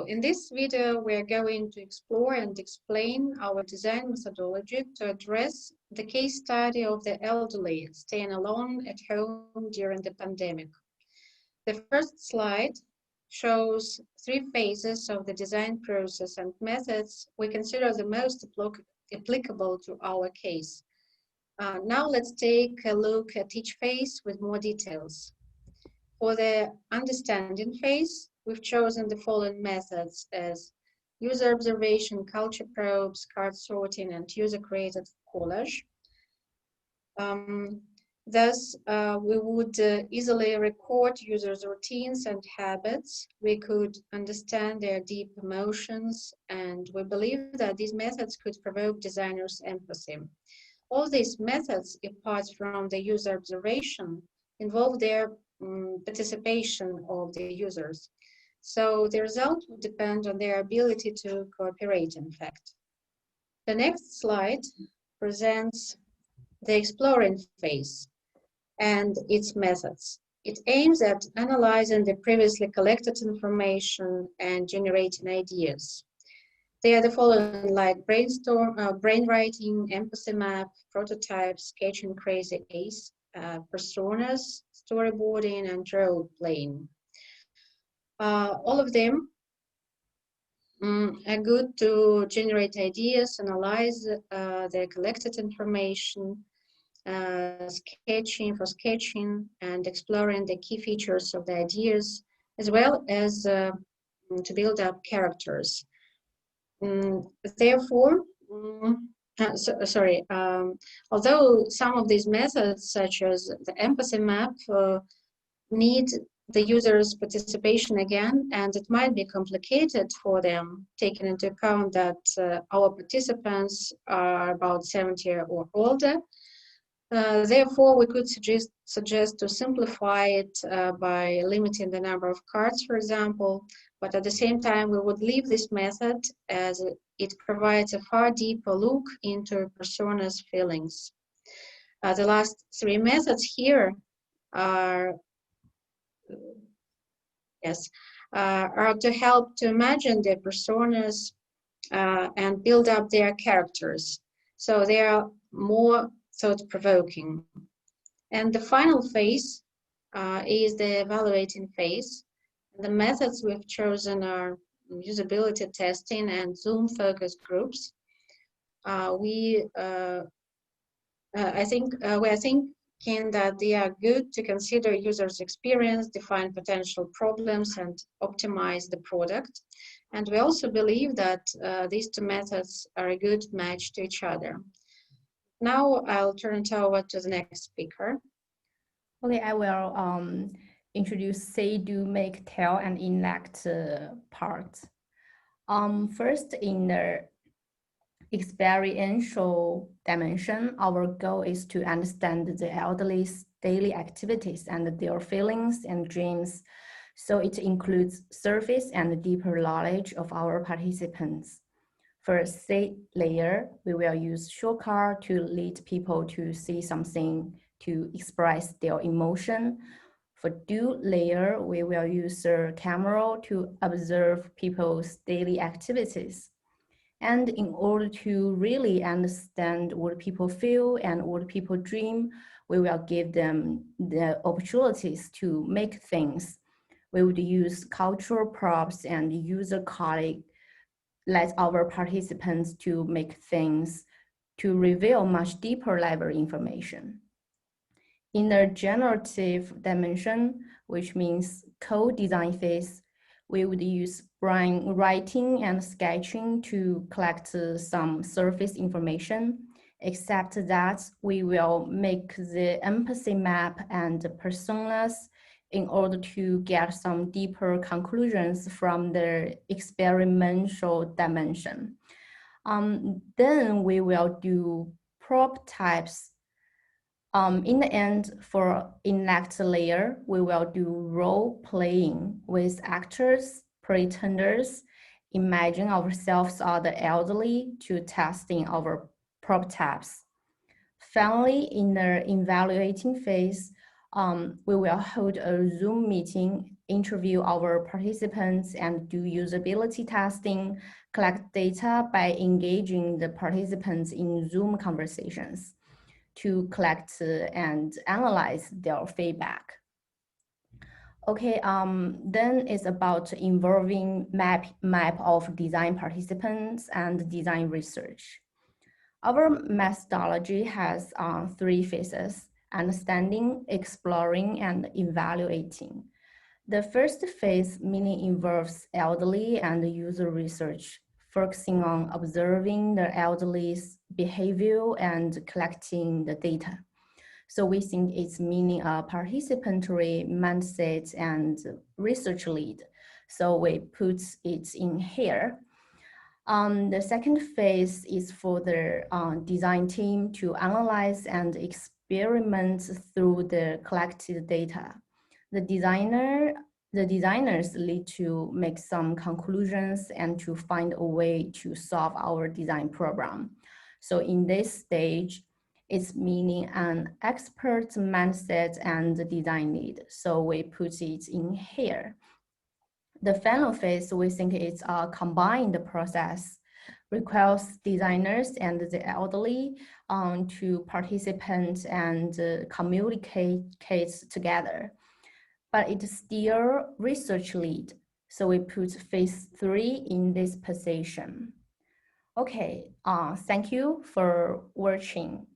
in this video, we're going to explore and explain our design methodology to address the case study of the elderly staying alone at home during the pandemic. The first slide shows 3 phases of the design process and methods we consider the most applicable to our case. Now let's take a look at each phase with more details. For the understanding phase, we've chosen the following methods as user observation, culture probes, card sorting, and user-created collage. Thus, we would easily record users' routines and habits. We could understand their deep emotions, and we believe that these methods could provoke designers' empathy. All these methods, apart from the user observation, involve their participation of the users. So the result would depend on their ability to cooperate, in fact. The next slide presents the exploring phase and its methods. It aims at analyzing the previously collected information and generating ideas. They are the following, like brainwriting, empathy map, prototype, sketching crazy ace, personas, storyboarding, and role playing. All of them are good to generate ideas, analyze the collected information, sketching, and exploring the key features of the ideas, as well as to build up characters. Therefore, although some of these methods, such as the empathy map, need the user's participation again, and it might be complicated for them, taking into account that our participants are about 70 or older. Therefore, we could suggest to simplify it by limiting the number of cards, for example, but at the same time, we would leave this method as it provides a far deeper look into a persona's feelings. The last 3 methods here are to help to imagine the personas and build up their characters. So they are more thought-provoking. And the final phase is the evaluating phase. The methods we've chosen are usability testing and Zoom focus groups. We are thinking that they are good to consider users' experience, define potential problems, and optimize the product. And we also believe that these 2 methods are a good match to each other. Now I'll turn it over to the next speaker. Okay, I will introduce say, do, make, tell, and enact parts. First, in the experiential dimension, our goal is to understand the elderly's daily activities and their feelings and dreams. So it includes surface and deeper knowledge of our participants. For say layer, we will use shortcut to lead people to see something to express their emotion. For do layer, we will use a camera to observe people's daily activities. And in order to really understand what people feel and what people dream, we will give them the opportunities to make things. We would use cultural props and user colleague, let our participants to make things to reveal much deeper level information. In the generative dimension, which means co-design phase, we would use brainwriting and sketching to collect some surface information, except that we will make the empathy map and personas in order to get some deeper conclusions from the experimental dimension. Then we will do prop types. In the end, for enact layer, we will do role playing with actors, pretenders, imagine ourselves are the elderly to testing our prop types. Finally, in the evaluating phase, we will hold a Zoom meeting interview our participants and do usability testing, collect data by engaging the participants in Zoom conversations to collect and analyze their feedback. Okay, then it's about involving map of design participants and design research. Our methodology has three phases: understanding, exploring, and evaluating. The first phase mainly involves elderly and user research, focusing on observing the elderly's behavior and collecting the data. So we think it's meaning a participatory mindset and research lead. So we put it in here. The second phase is for the design team to analyze and experiment through the collected data. The designers need to make some conclusions and to find a way to solve our design program. So in this stage, it's meaning an expert mindset and design need. So we put it in here. The final phase, we think it's a combined process, requires designers and the elderly to participate and communicate together. But it's still research lead. So we put phase 3 in this position. Okay, thank you for watching.